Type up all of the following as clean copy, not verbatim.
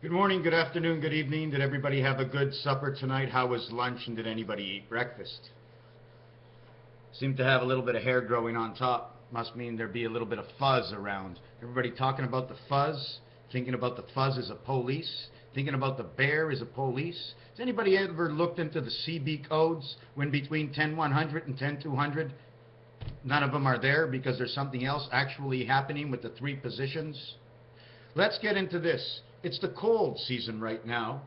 Good morning, good afternoon, good evening. Did everybody have a good supper tonight? How was lunch, and did anybody eat breakfast? Seem to have a little bit of hair growing on top. Must mean there'd be a little bit of fuzz around. Everybody talking about the fuzz? Thinking about the fuzz as a police? Thinking about the bear as a police? Has anybody ever looked into the CB codes when between 10100 and 10200? None of them are there because there's something else actually happening with the three positions. Let's get into this. It's the cold season right now,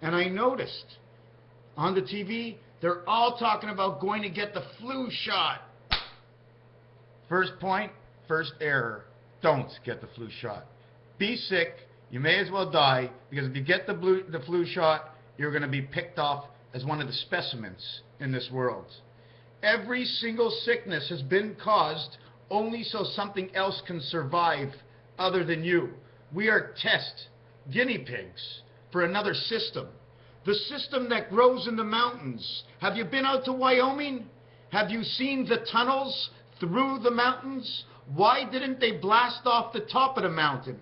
and I noticed on the TV they're all talking about going to get the flu shot. First point, first error. Don't get the flu shot. Be sick. You may as well die, because if you get the flu shot, you're going to be picked off as one of the specimens in this world. Every single sickness has been caused only so something else can survive other than you. We are test guinea pigs for another system. The system that grows in the mountains. Have you been out to Wyoming? Have you seen the tunnels through the mountains? Why didn't they blast off the top of the mountain?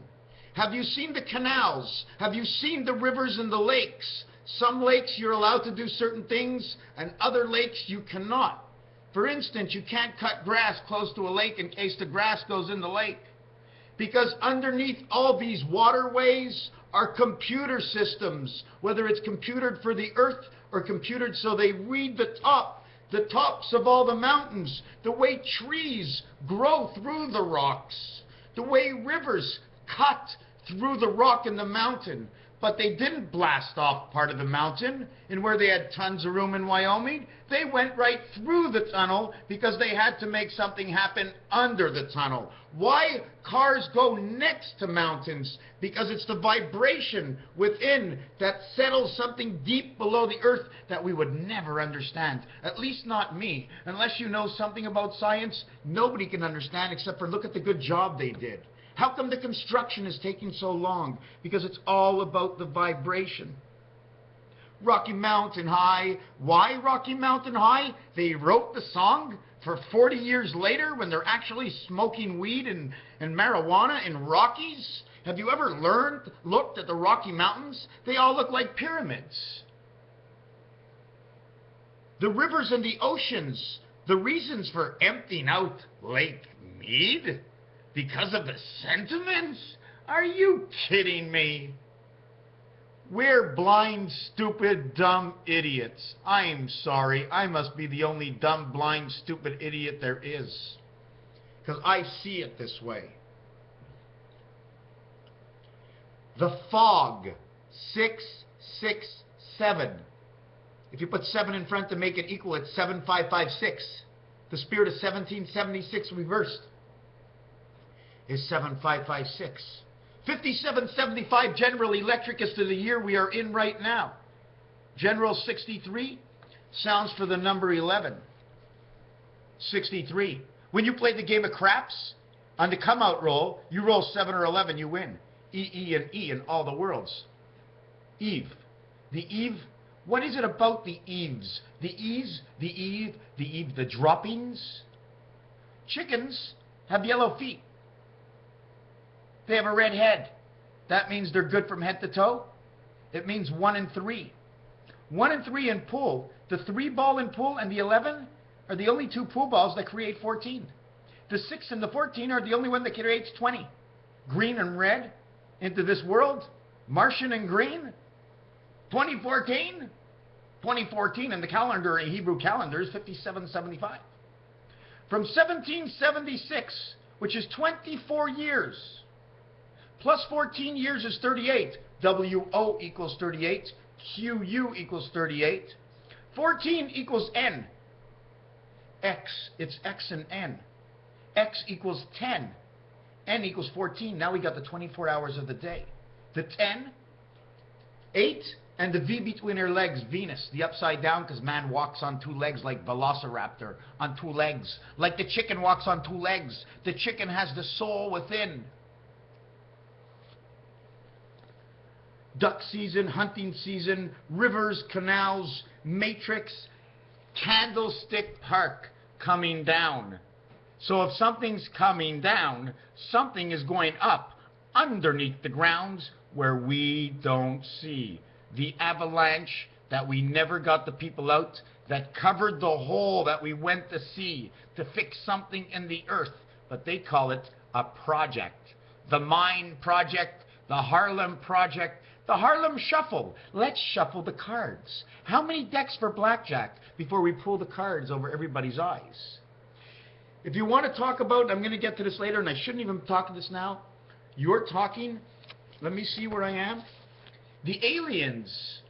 Have you seen the canals? Have you seen the rivers and the lakes? Some lakes you're allowed to do certain things, and other lakes you cannot. For instance, you can't cut grass close to a lake in case the grass goes in the lake. Because underneath all these waterways are computer systems, whether it's computered for the earth or computered so they read the tops of all the mountains, the way trees grow through the rocks, the way rivers cut through the rock in the mountain. But they didn't blast off part of the mountain and where they had tons of room in Wyoming. They went right through the tunnel because they had to make something happen under the tunnel. Why cars go next to mountains? Because it's the vibration within that settles something deep below the earth that we would never understand. At least not me. Unless you know something about science, nobody can understand except for look at the good job they did. How come the construction is taking so long? Because it's all about the vibration. Rocky Mountain High. Why Rocky Mountain High? They wrote the song for 40 years later when they're actually smoking weed and marijuana in Rockies. Have you ever looked at the Rocky Mountains? They all look like pyramids. The rivers and the oceans. The reasons for emptying out Lake Mead? Because of the sentiments? Are you kidding me? We're blind, stupid, dumb idiots. I'm sorry. I must be the only dumb, blind, stupid idiot there is. Because I see it this way. The fog. 667. If you put 7 in front to make it equal, it's 7556. The spirit of 1776 reversed is 7556. 5775 General Electric is to the year we are in right now. General 63 sounds for the number 11. 63. When you play the game of craps, on the come-out roll, you roll 7 or 11, you win. E, and E in all the worlds. Eve. The Eve. What is it about the Eves? The Eves, the Eve, the droppings? Chickens have yellow feet. They have a red head. That means they're good from head to toe. It means 1 and 3. 1 and 3 in pool. The 3 ball in pool and the 11 are the only 2 pool balls that create 14. The 6 and the 14 are the only one that creates 20. Green and red into this world. Martian and green. 2014. 2014 in the calendar, in Hebrew calendar, is 5775. From 1776, which is 24 years, plus 14 years is 38. WO equals 38. QU equals 38. 14 equals N. X. It's X and N. X equals 10. N equals 14. Now we got the 24 hours of the day. The 10, 8, and the V between her legs, Venus. The upside down, because man walks on 2 legs like Velociraptor, on 2 legs. Like the chicken walks on 2 legs. The chicken has the soul within. Duck season, hunting season, rivers, canals, matrix, Candlestick Park coming down. So if something's coming down, something is going up underneath the grounds where we don't see. The avalanche that we never got the people out, that covered the hole that we went to see to fix something in the earth, but they call it a project. The Mine Project, the Harlem Project, the Harlem Shuffle. Let's shuffle the cards. How many decks for blackjack before we pull the cards over everybody's eyes? If you want to talk about, I'm going to get to this later, and I shouldn't even talk to this now. You're talking, let me see where I am. The aliens.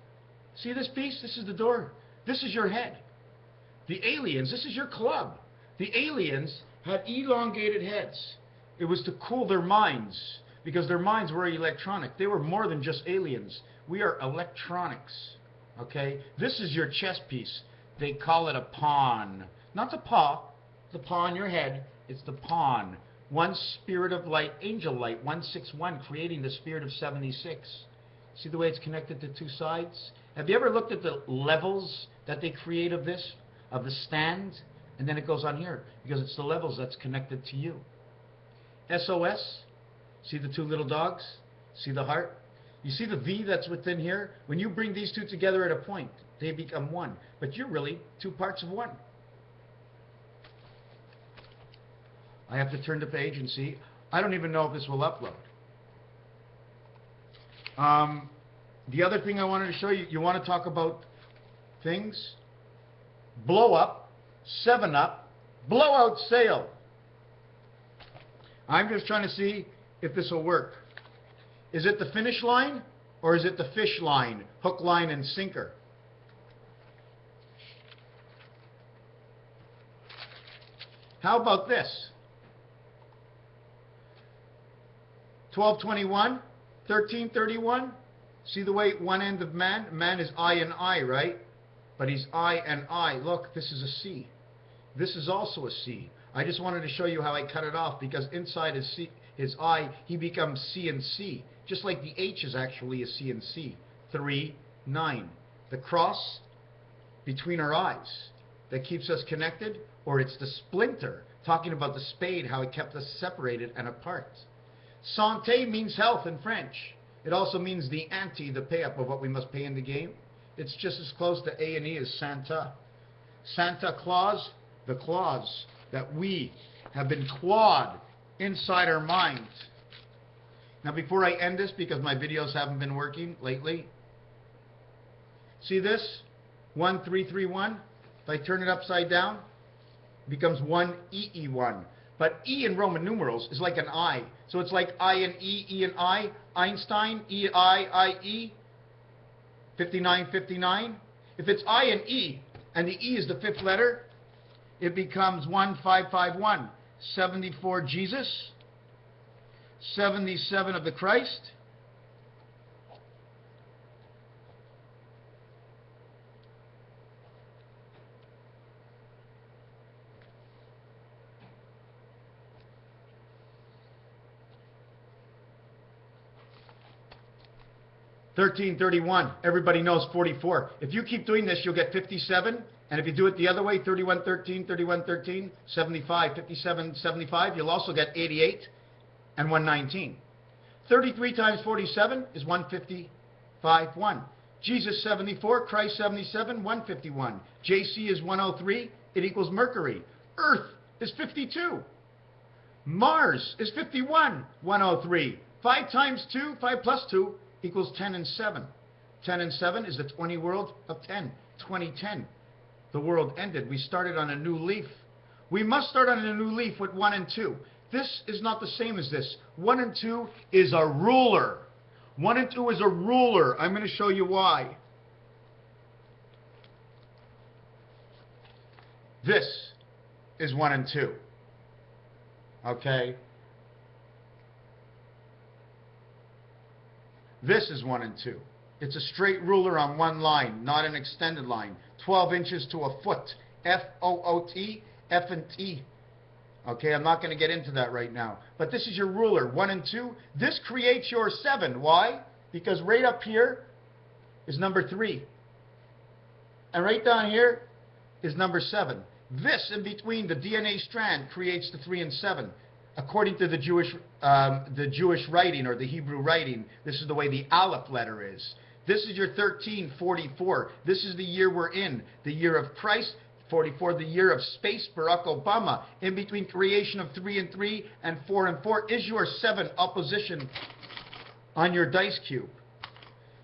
See this piece? This is the door. This is your head. The aliens, this is your club. The aliens had elongated heads. It was to cool their minds, because their minds were electronic. They were more than just aliens. We are electronics. Okay? This is your chess piece. They call it a pawn. Not the paw. The paw on your head. It's the pawn. One spirit of light, angel light, 161, creating the spirit of 76. See the way it's connected to two sides? Have you ever looked at the levels that they create of this, of the stand? And then it goes on here, because it's the levels that's connected to you. SOS, see the two little dogs? See the heart? You see the V that's within here? When you bring these two together at a point, they become one. But you're really two parts of one. I have to turn the page and see. I don't even know if this will upload. The other thing I wanted to show you, you want to talk about things? Blow up, 7-up, blowout sale. I'm just trying to see if this will work. Is it the finish line or is it the fish line? Hook, line, and sinker. How about this? 1221, 1331. See the way one end of man? Man is I and I, right? But he's I and I. Look, this is a C. This is also a C. I just wanted to show you how I cut it off, because inside his I, he becomes C and C. Just like the H is actually a C and C. 3, 9. The cross between our eyes that keeps us connected, or it's the splinter, talking about the spade, how it kept us separated and apart. Santé means health in French. It also means the ante, the pay-up of what we must pay in the game. It's just as close to A and E as Santa. Santa Claus, the claws that we have been clawed inside our minds. Now before I end this, because my videos haven't been working lately, see this? 1331. If I turn it upside down, it becomes 1EE1. But E in Roman numerals is like an I. So it's like I and E and I. Einstein, E-I-I-E. 5959. If it's I and E, and the E is the fifth letter, it becomes 1551. 74 Jesus. 77 of the Christ. $13.31. Everybody knows 44. If you keep doing this, you'll get 57. And if you do it the other way, 31.13, 31.13, 75, 57, 75, you'll also get 88 and 119. 33 times 47 is 155.1. Jesus 74, Christ 77, 151. JC is 103, it equals Mercury. Earth is 52. Mars is 51, 103. 5 times 2, 5 plus 2 equals 10 and 7. 10 and 7 is the 20 world of 10. 2010. The world ended. We started on a new leaf. We must start on a new leaf with 1 and 2. This is not the same as this. 1 and 2 is a ruler. 1 and 2 is a ruler. I'm going to show you why. This is 1 and 2. Okay? This is 1 and 2. It's a straight ruler on one line, not an extended line. 12 inches to a foot. F-O-O-T, F and T. Okay, I'm not going to get into that right now. But this is your ruler, 1 and 2. This creates your 7. Why? Because right up here is number 3. And right down here is number 7. This in between the DNA strand creates the 3 and 7. according to the Jewish writing or the Hebrew writing, this is the way the Aleph letter is. This is your 1344. This is the year we're in, the year of Christ. 44, the year of space, Barack Obama. In between creation of 3 and 3 and 4 and 4 is your 7 opposition on your dice cube.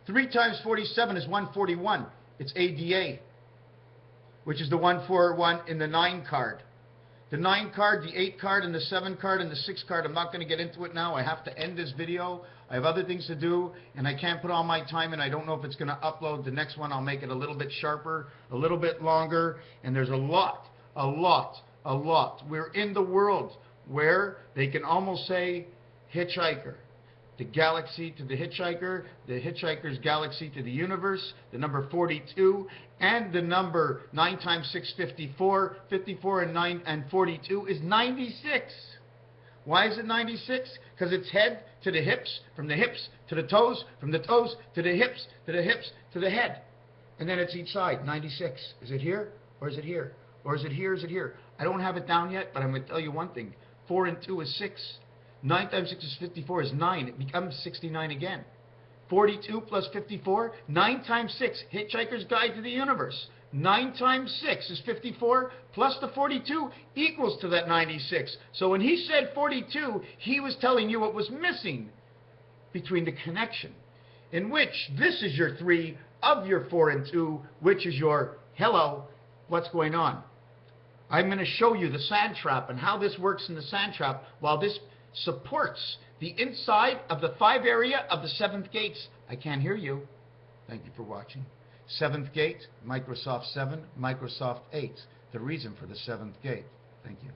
3 times 47 is 141. It's ADA, which is the 141 in the 9 card. The 9 card, the 8 card, and the 7 card, and the 6 card, I'm not going to get into it now. I have to end this video. I have other things to do, and I can't put all my time in. I don't know if it's going to upload. The next one, I'll make it a little bit sharper, a little bit longer, and there's a lot. We're in the world where they can almost say hitchhiker. The galaxy to the hitchhiker's galaxy to the universe, the number 42, and the number 9 times 6, 54. 54 and 9 and 42 is 96. Why is it 96? Because it's head to the hips, from the hips to the toes, from the toes to the hips, to the hips to the head. And then it's each side, 96. Is it here, or is it here? Or is it here, is it here? I don't have it down yet, but I'm going to tell you one thing. 4 and 2 is 6. 9 times 6 is 54 is 9. It becomes 69 again. 42 plus 54, 9 times 6, Hitchhiker's Guide to the Universe. 9 times 6 is 54, plus the 42 equals to that 96. So when he said 42, he was telling you what was missing between the connection, in which this is your 3 of your 4 and 2, which is your hello, what's going on? I'm going to show you the sand trap and how this works in the sand trap while this supports the inside of the 5 area of the 7th gates. I can't hear you. Thank you for watching. 7th gate, Microsoft 7, Microsoft 8. The reason for the 7th gate. Thank you.